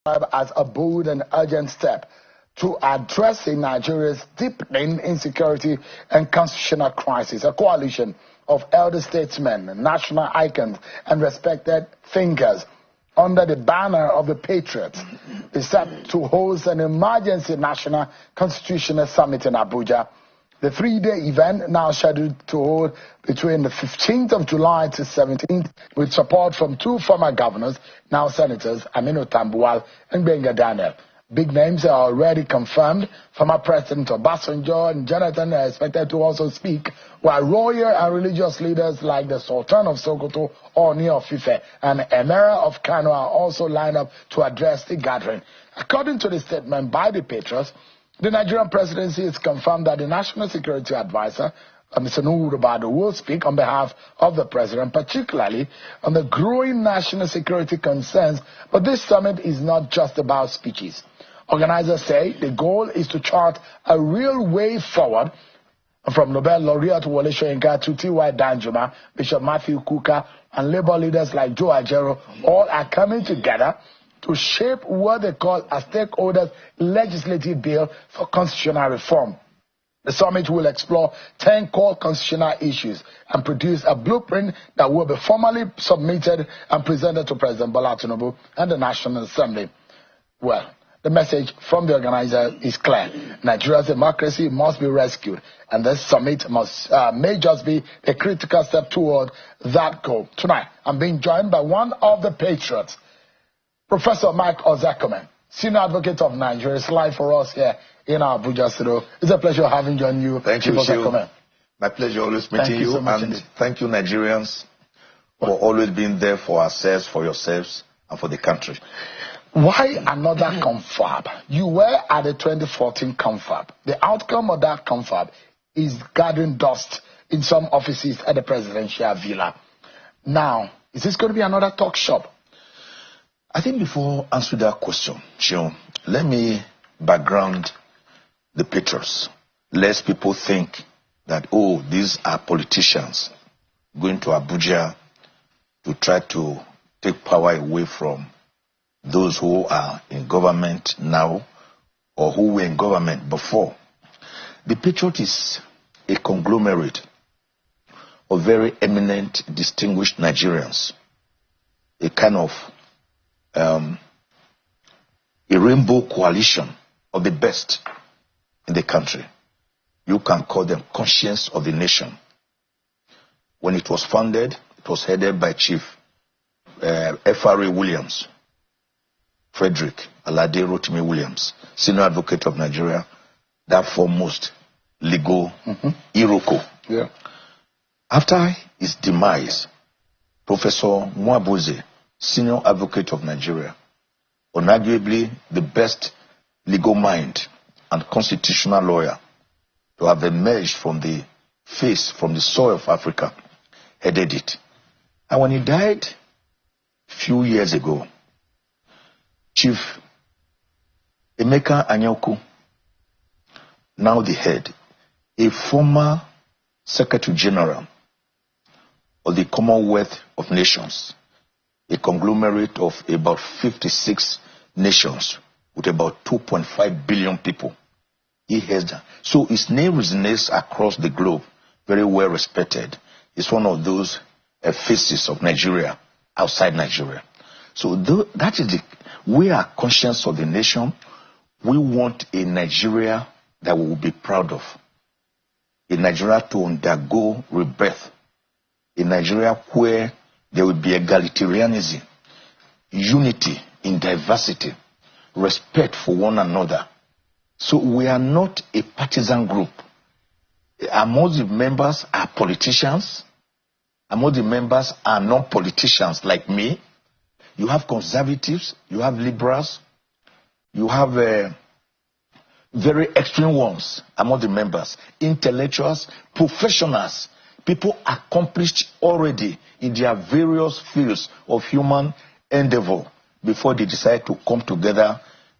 as a bold and urgent step to addressing Nigeria's deepening insecurity and constitutional crisis. A coalition of elder statesmen, national icons, and respected thinkers under the banner of the Patriots is set to host an emergency national constitutional summit in Abuja. The three-day event, now scheduled to hold between the 15th of July to 17th, with support from two former governors, now senators, Aminu Tambuwal and Benga Daniel. Big names are already confirmed. Former President Obasanjo and Jonathan are expected to also speak, while royal and religious leaders like the Sultan of Sokoto, Oni of Ife, and Emira of Kano are also lined up to address the gathering. According to the statement by the Patriots, the Nigerian presidency has confirmed that the National Security Advisor, Mr. Nuhu Ribadu, will speak on behalf of the president, particularly on the growing national security concerns. But this summit is not just about speeches. Organizers say the goal is to chart a real way forward from Nobel laureate Wole Soyinka to T.Y. Danjuma, Bishop Matthew Kuka, and labor leaders like Joe Ajero. All are coming together to shape what they call a stakeholders legislative bill for constitutional reform. The summit will explore 10 core constitutional issues and produce a blueprint that will be formally submitted and presented to President Bola Tinubu and the National Assembly. Well, the message from the organizer is clear. Nigeria's democracy must be rescued, and this summit may just be a critical step toward that goal. Tonight, I'm being joined by one of the patriots, Professor Mike Ozakome, Senior Advocate of Nigeria. It's live for us here in our Abuja studio. It's a pleasure having you. Thank you, Ozakome. My pleasure always meeting you, and thank you, Nigerians, for always being there for ourselves, for yourselves, and for the country. Why another confab? You were at the 2014 confab. The outcome of that confab is gathering dust in some offices at the presidential villa. Now, is this going to be another talk shop? I think before answering that question, let me background the Patriots. Lest people think that, oh, these are politicians going to Abuja to try to take power away from those who are in government now or who were in government before. The Patriot is a conglomerate of very eminent, distinguished Nigerians, a kind of a rainbow coalition of the best in the country. You can call them conscience of the nation. When it was founded, it was headed by Chief F.R.A. Williams, Frederick Alade Rotimi Williams, Senior Advocate of Nigeria, that foremost legal Iroko. Yeah. After his demise, Professor Mwabuze, Senior Advocate of Nigeria, unarguably the best legal mind and constitutional lawyer to have emerged from the soil of Africa, headed it. And when he died a few years ago, Chief Emeka Anyaoku, now the head, a former Secretary General of the Commonwealth of Nations, a conglomerate of about 56 nations with about 2.5 billion people. He has that. So his name resonates across the globe, very well respected. He's one of those faces of Nigeria outside Nigeria. So that is we are conscious of the nation. We want a Nigeria that we will be proud of. A Nigeria to undergo rebirth. A Nigeria where there will be egalitarianism, unity in diversity, respect for one another. So we are not a partisan group. Most of the members are politicians. Most of the members are non-politicians like me. You have conservatives, you have liberals, you have very extreme ones among the members, intellectuals, professionals, people accomplished already in their various fields of human endeavor before they decide to come together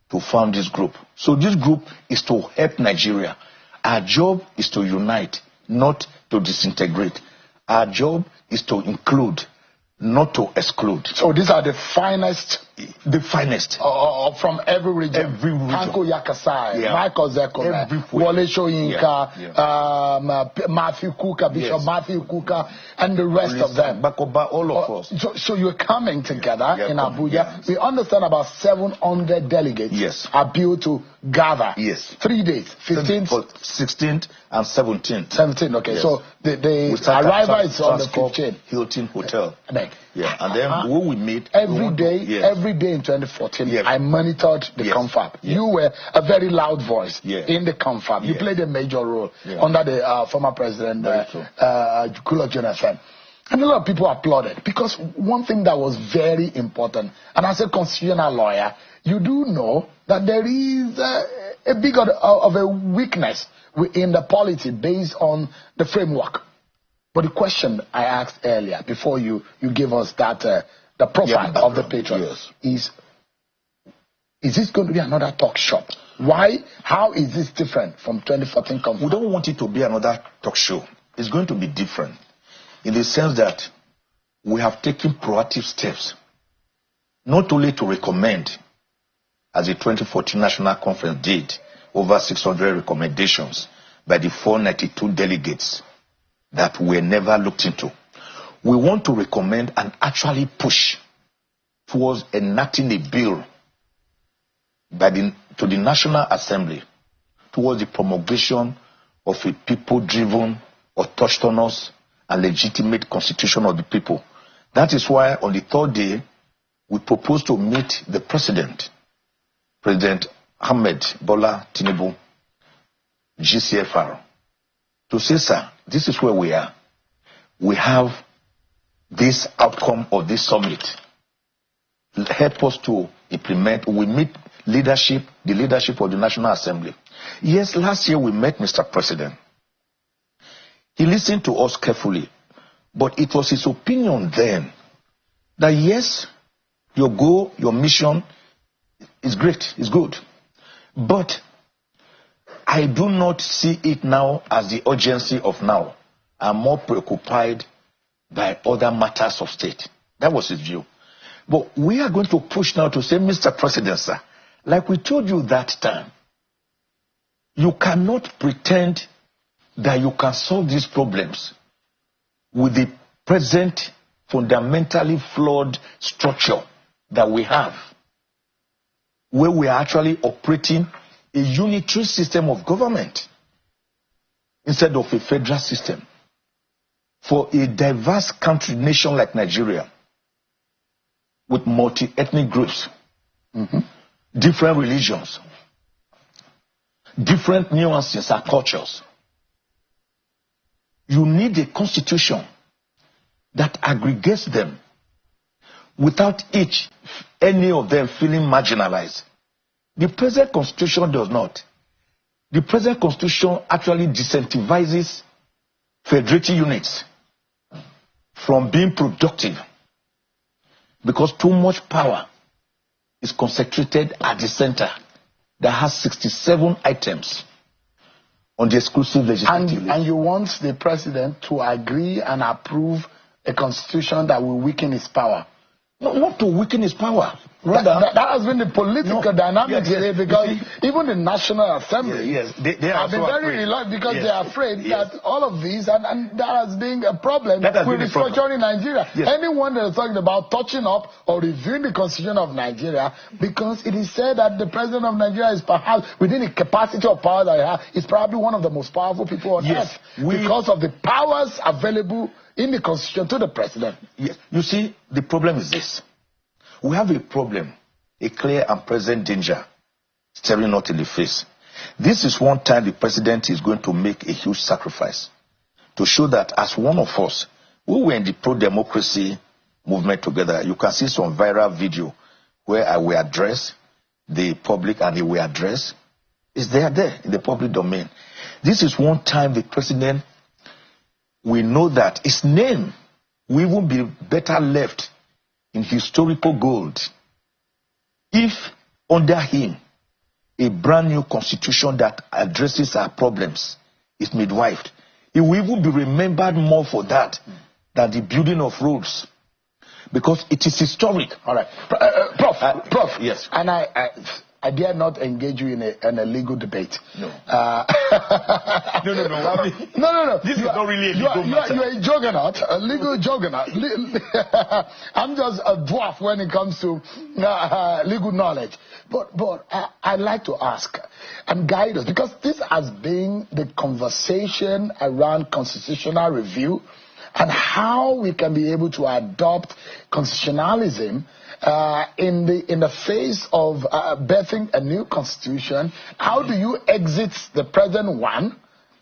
to found this group. So this group is to help Nigeria. Our job is to unite, not to disintegrate. Our job is to include, not to exclude. So these are the finest the finest. From every region. Every region. Hanko Yakasai, Yeah. Michael Zekome, Wole Soyinka, Matthew Kuka, Bishop Matthew Kuka, and the rest of them. Bakoba, all of us. So you're coming together in Abuja. Yes. We understand about 700 delegates are due to gather. Yes. 3 days, 15th, 16th, and 17th. 17th, okay. Yes. So the arrival is on the 15th. Hilton Hotel. Yeah, and then we meet every day in 2014. I monitored the Confab. You were a very loud voice in the Confab. You played a major role under the former president, Goodluck Jonathan. And a lot of people applauded because one thing that was very important, and as a constitutional lawyer, you do know that there is a big of a weakness in the polity based on the framework. But the question I asked earlier, before you gave us that the profile of the patron, is this going to be another talk shop? Why? How is this different from 2014 Confab? We don't want it to be another talk show. It's going to be different in the sense that we have taken proactive steps, not only to recommend, as the 2014 National Conference did, over 600 recommendations by the 492 delegates that were never looked into. We want to recommend and actually push towards enacting a bill to the National Assembly towards the promulgation of a people-driven, autonomous, and legitimate constitution of the people. That is why on the third day, we propose to meet the President Ahmed Bola Tinubu, GCFR, to say, sir, this is where we are. We have this outcome of this summit. Help us to implement. We meet the leadership of the National Assembly. Yes, last year we met Mr. President. He listened to us carefully, but it was his opinion then that yes, your goal, your mission is great, is good, but I do not see it now as the urgency of now. I'm more preoccupied by other matters of state. That was his view. But we are going to push now to say, Mr. President, sir, like we told you that time, you cannot pretend that you can solve these problems with the present fundamentally flawed structure that we have, where we are actually operating a unitary system of government instead of a federal system. For a diverse country, nation like Nigeria, with multi-ethnic groups, different religions, different nuances and cultures, you need a constitution that aggregates them without any of them feeling marginalized. The present constitution does not. The present constitution actually disincentivizes federating units from being productive because too much power is concentrated at the center that has 67 items on the exclusive legislative list. And you want the president to agree and approve a constitution that will weaken his power? No, not to weaken his power. Rather, that has been the political dynamic today because even the National Assembly they have been very reluctant because they are afraid that all of these, and that has been a problem with restructuring Nigeria. Anyone that is talking about touching up or reviewing the constitution of Nigeria, because it is said that the president of Nigeria is perhaps, within the capacity of power that he has, is probably one of the most powerful people on earth because of the powers available in the constitution to the president. Yes. You see, the problem is this. We have a problem, a clear and present danger staring us in the face. This is one time the president is going to make a huge sacrifice to show that as one of us, we were in the pro-democracy movement together. You can see some viral video where I will address the public and he will address. It's there in the public domain. This is one time the president, we know that his name will even be better left in historical gold if under him a brand new constitution that addresses our problems is midwifed. He will even be remembered more for that than the building of roads. because it is historic. All right. Prof. Yes. And I dare not engage you in a legal debate. No. No. This is not really a legal matter. You're a juggernaut, a legal juggernaut. I'm just a dwarf when it comes to legal knowledge. But I'd like to ask and guide us, because this has been the conversation around constitutional review and how we can be able to adopt constitutionalism in the face of birthing a new constitution. How do you exit the present one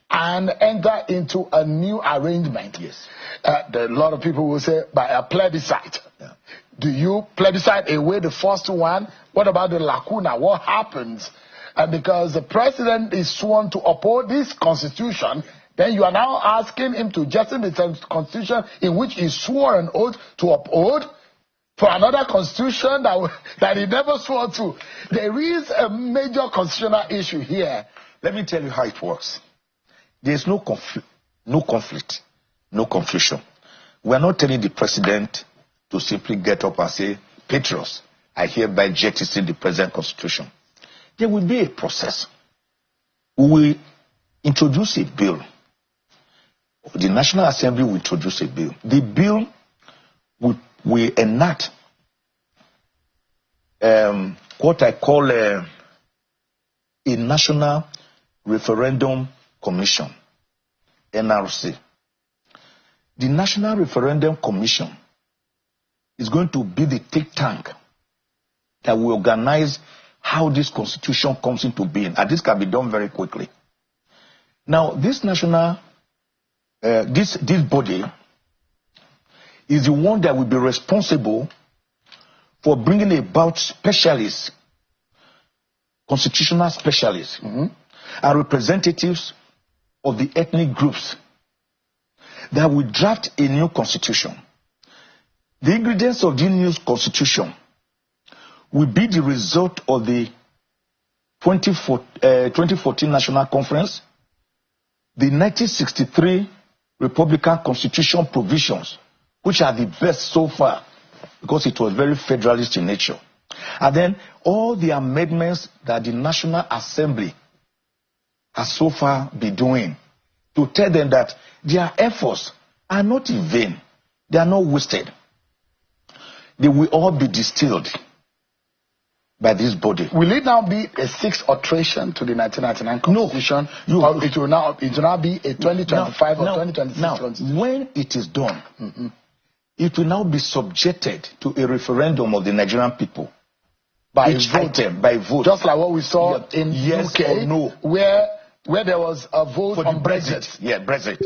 and enter into a new arrangement? Yes. A lot of people will say by a plebiscite. Yeah. Do you plebiscite away the first one? What about the lacuna? What happens? Because the president is sworn to uphold this constitution, then you are now asking him to jettison the constitution in which he swore an oath to uphold for another constitution that he never swore to. There is a major constitutional issue here. Let me tell you how it works. There is no conflict, no confusion. We are not telling the president to simply get up and say, patriots, I hereby jettison the present constitution. There will be a process. We will introduce a bill. The National Assembly will introduce a bill. The bill will enact what I call a National Referendum Commission, NRC. The National Referendum Commission is going to be the think tank that will organize how this constitution comes into being, and this can be done very quickly. Now, this national, this body is the one that will be responsible for bringing about specialists, constitutional specialists, and representatives of the ethnic groups that will draft a new constitution. The ingredients of the new constitution will be the result of the 2014 National Conference, the 1963 Republican Constitution provisions, which are the best so far because it was very federalist in nature, and then all the amendments that the National Assembly has so far been doing to tell them that their efforts are not in vain, they are not wasted. They will all be distilled by this body. Will it now be a sixth alteration to the 1999 Constitution? No. Or it will now be a 2025 or 2026 Constitution? When it is done, it will now be subjected to a referendum of the Nigerian people. By vote. Just like what we saw in yes UK, or no. where there was a vote for on the Brexit. Yeah, Brexit.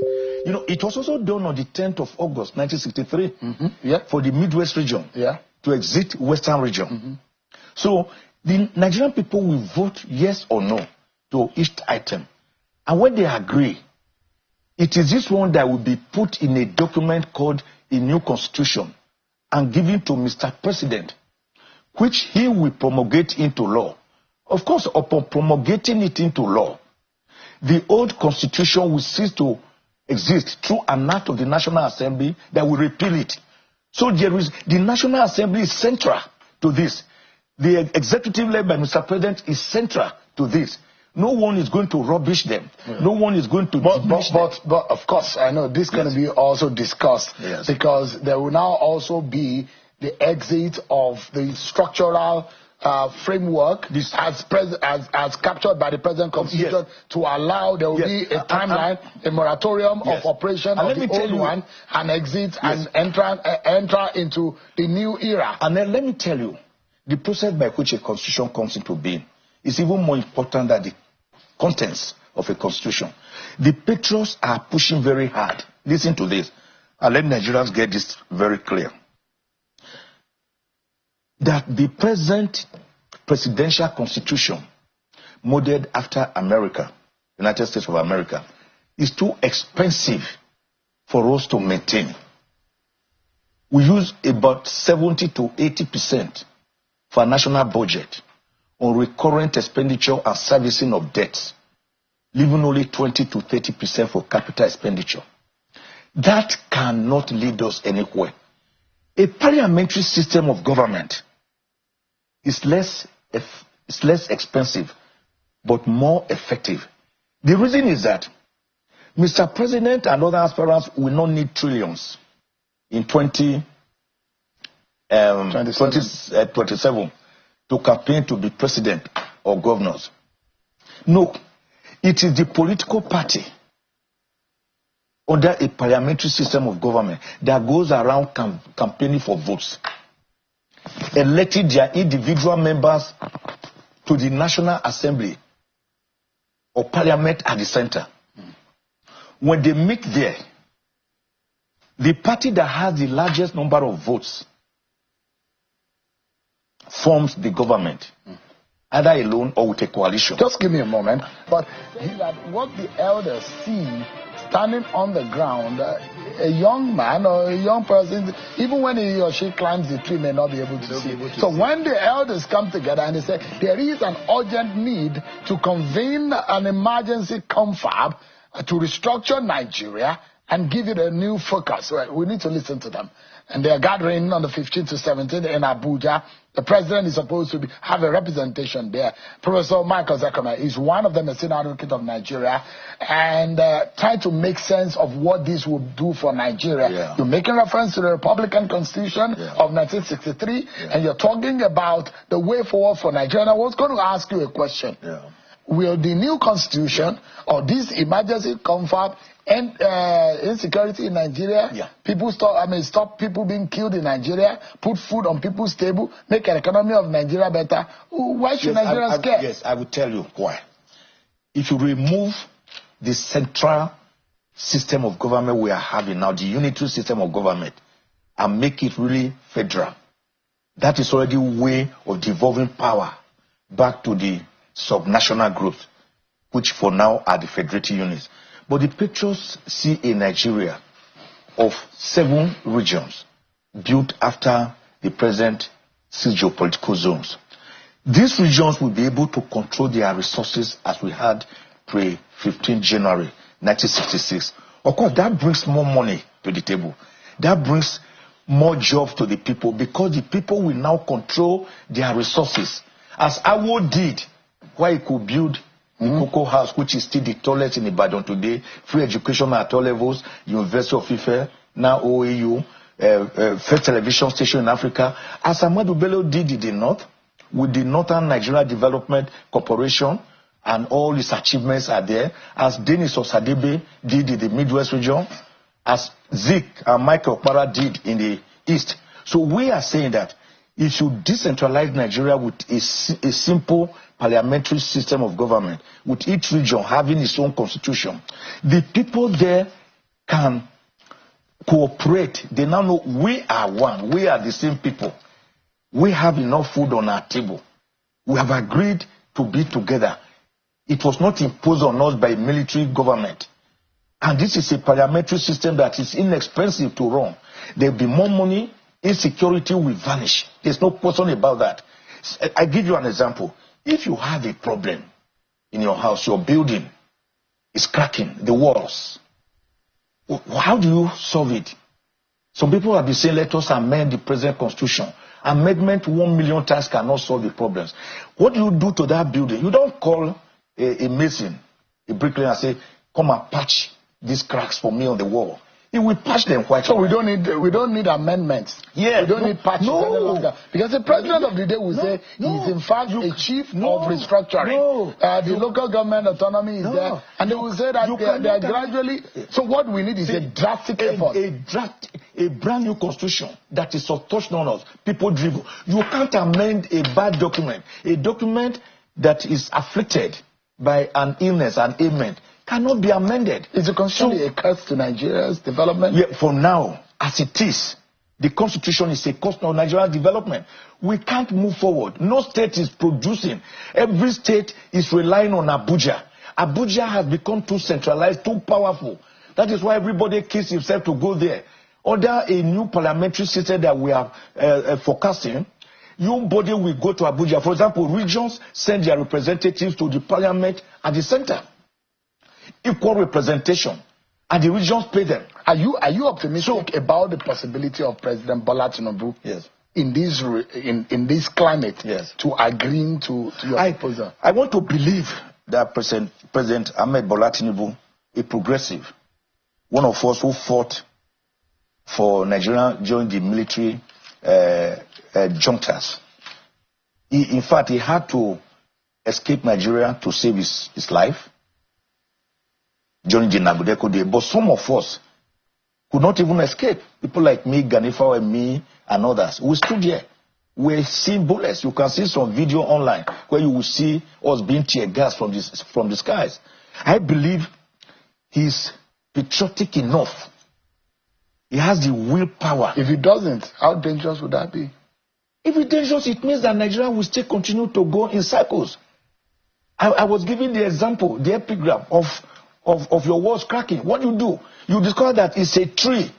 You know, it was also done on the 10th of August, 1963, for the Midwest region to exit Western region. So the Nigerian people will vote yes or no to each item. And when they agree, it is this one that will be put in a document called a new constitution and given to Mr. President, which he will promulgate into law. Of course, upon promulgating it into law, the old constitution will cease to exist through an act of the National Assembly that will repeal it. So the National Assembly is central to this. The executive led by Mr. President is central to this. No one is going to rubbish them. No one is going to diminish them. But of course, I know this is going to be also discussed because there will now also be the exit of the structural framework as captured by the present constitution to allow there will be a timeline, a moratorium of operation of the old one, and exit and enter into the new era. And then let me tell you, the process by which a constitution comes into being is even more important than the contents of a constitution. The patriots are pushing very hard. Listen to this, and let Nigerians get this very clear. That the present presidential constitution, modeled after America, United States of America, is too expensive for us to maintain. We use about 70 to 80% for our national budget on recurrent expenditure and servicing of debts, leaving only 20 to 30% for capital expenditure. That cannot lead us anywhere. A parliamentary system of government is less expensive, but more effective. The reason is that Mr. President and other aspirants will not need trillions in 2027 to campaign to be president or governors. No, it is the political party under a parliamentary system of government that goes around campaigning for votes, electing their individual members to the National Assembly or Parliament at the center. When they meet there, the party that has the largest number of votes forms the government, either alone or with a coalition. Just give me a moment. But what the elders see standing on the ground, a young man or a young person, even when he or she climbs the tree, may not be able to see. So when the elders come together and they say there is an urgent need to convene an emergency confab to restructure Nigeria and give it a new focus, well, we need to listen to them. And they are gathering on the 15th to 17th in Abuja. The president is supposed to have a representation there. Professor Michael Zekama is one of them, a senior advocate of Nigeria, and trying to make sense of what this would do for Nigeria. Yeah. You're making reference to the Republican Constitution of 1963, and you're talking about the way forward for Nigeria. I was going to ask you a question. Will the new constitution or this emergency confab end insecurity in Nigeria? People stop people being killed in Nigeria, put food on people's table, make an economy of Nigeria better. Why should Nigerians care? Yes, I will tell you why. If you remove the central system of government we are having now, the unitary system of government, and make it really federal, that is already a way of devolving power back to the subnational groups, which for now are the federative units. But the pictures see a Nigeria of 7 regions built after the present 6 geopolitical zones. These regions will be able to control their resources as we had pre-15 January 1966. Of course, that brings more money to the table. That brings more jobs to the people because the people will now control their resources. As Awo did, where he could build the Cocoa House, which is still the tallest in Ibadan today, free education at all levels, University of Ife, now OAU, first television station in Africa, as Ahmadu Bello did in the north, with the Northern Nigeria Development Corporation, and all his achievements are there, as Denis Osadebe did in the Midwest region, as Zeke and Michael Okpara did in the East. So we are saying that if you decentralize Nigeria with a simple parliamentary system of government, with each region having its own constitution, the people there can cooperate. They now know we are one. We are the same people. We have enough food on our table. We have agreed to be together. It was not imposed on us by a military government. And this is a parliamentary system that is inexpensive to run. There will be more money. Insecurity will vanish. There's no question about that. I give you an example. If you have a problem in your house, your building is cracking, the walls, how do you solve it? Some people have been saying, let us amend the present constitution. Amendment 1 million times cannot solve the problems. What do you do to that building? You don't call a mason, a bricklayer, and say, come and patch these cracks for me on the wall. He will patch them quite so we don't need amendments. Yeah, we don't need patches any longer. Because the president of the day will say he's in fact a chief of restructuring. The local government autonomy is there, and they will say that they are gradually. So what we need is a drastic effort. A brand new constitution that is autonomous, people driven. You can't amend a bad document. A document that is afflicted by an illness, an ailment, cannot be amended. Is the constitution a curse to Nigeria's development? Yeah, for now, as it is, the constitution is a cost of Nigeria's development. We can't move forward. No state is producing. Every state is relying on Abuja. Abuja has become too centralized, too powerful. That is why everybody kills himself to go there. Under a new parliamentary system that we are forecasting, nobody will go to Abuja. For example, regions send their representatives to the parliament at the center. Equal representation, and the regions pay them. Are you optimistic about the possibility of President Bola Tinubu? Yes. In this climate, yes, to agreeing to your proposal? I want to believe that President Ahmed Bola Tinubu, a progressive, one of us who fought for Nigeria during the military junctures. In fact, he had to escape Nigeria to save his life during the Nagudeko day. But some of us could not even escape. People like me, Ganifa and me, and others. We stood here. We're seeing bullets. You can see some video online where you will see us being tear gas from the skies. I believe he's patriotic enough. He has the willpower. If he doesn't, how dangerous would that be? If it's dangerous, it means that Nigeria will still continue to go in circles. I was giving the example, the epigram of your walls cracking. What do? You discover that it's a tree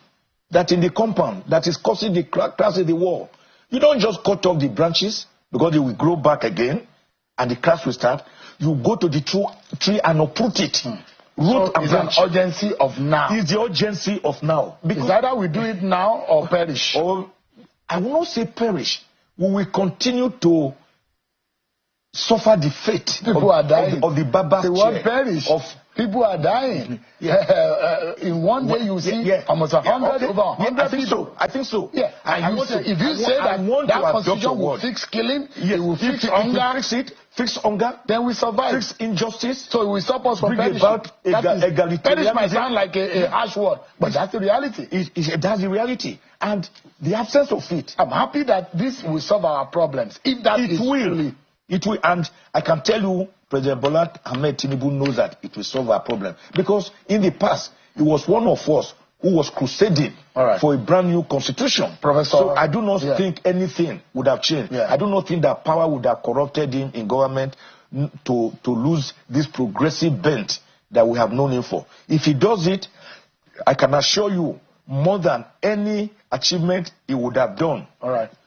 that in the compound that is causing the cracks in the wall. You don't just cut off the branches because they will grow back again and the cracks will start. You go to the tree and uproot it. So it's an urgency of now. It's the urgency of now. Because it's either we do it now or perish. Or I will not say perish. We will continue to suffer the fate of the Baba chair. Won't perish. People are dying. In one day you see almost 100 over 100 people. I think so. Yeah. If you say that constitution will fix killing, it will fix hunger, fix hunger, then we survive. Fix injustice. So it will stop us from perishing. Perish might sound like a harsh word, but that's the reality. That's the reality. And the absence of it. I'm happy that this will solve our problems. If that it will. It will, and I can tell you, President Bola Ahmed Tinubu knows that it will solve our problem. Because in the past, he was one of us who was crusading for a brand new constitution. Professor, so I do not think anything would have changed. I do not think that power would have corrupted him in government to lose this progressive bent that we have known him for. If he does it, I can assure you, more than any achievement he would have done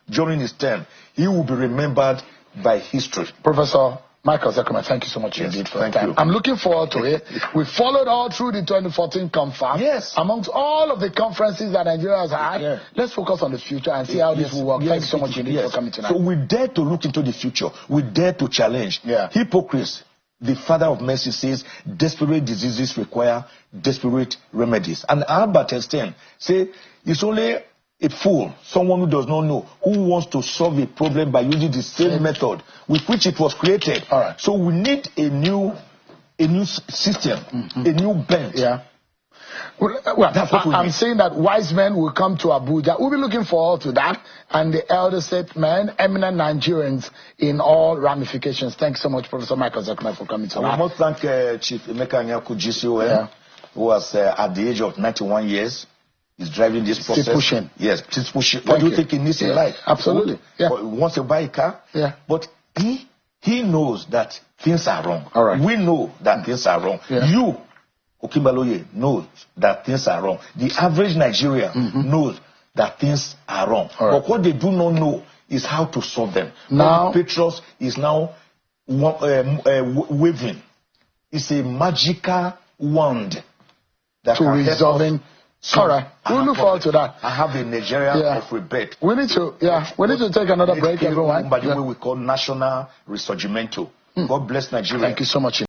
during his term, he will be remembered by history. Professor Michael Zekuma, thank you so much indeed for your time. I'm looking forward to it. We followed all through the 2014 Confab. Yes. Amongst all of the conferences that Nigeria has had, let's focus on the future and see how this will work. Thank you so much indeed for coming tonight. So we dare to look into the future. We dare to challenge. Hypocrites. The Father of Mercy says, desperate diseases require desperate remedies. And Albert Einstein says, it's only a fool, someone who does not know, who wants to solve a problem by using the same method with which it was created. So we need a new system, a new bent. Well, that's what I'm saying that wise men will come to Abuja. We'll be looking forward to that. And the elder statesmen, eminent Nigerians in all ramifications. Thanks so much, Professor Michael Zekuma, for coming tonight. I must thank Chief Emeka Anyaku GCOM, who was at the age of 91 years. He's driving this process. Still pushing. Yes, still pushing. What do you think he needs in life? Absolutely. He wants to buy a car. But he knows that things are wrong. We know that things are wrong. You, Okimbaloye, knows that things are wrong. The average Nigerian knows that things are wrong. But what they do not know is how to solve them. Now, Petros is now waving. It's a magical wand that to resolving. All right, we'll look forward to that. I have a Nigeria of rebirth. We need to take another break, everyone. By the way, we call National Risorgimento. God bless Nigeria. Thank you so much.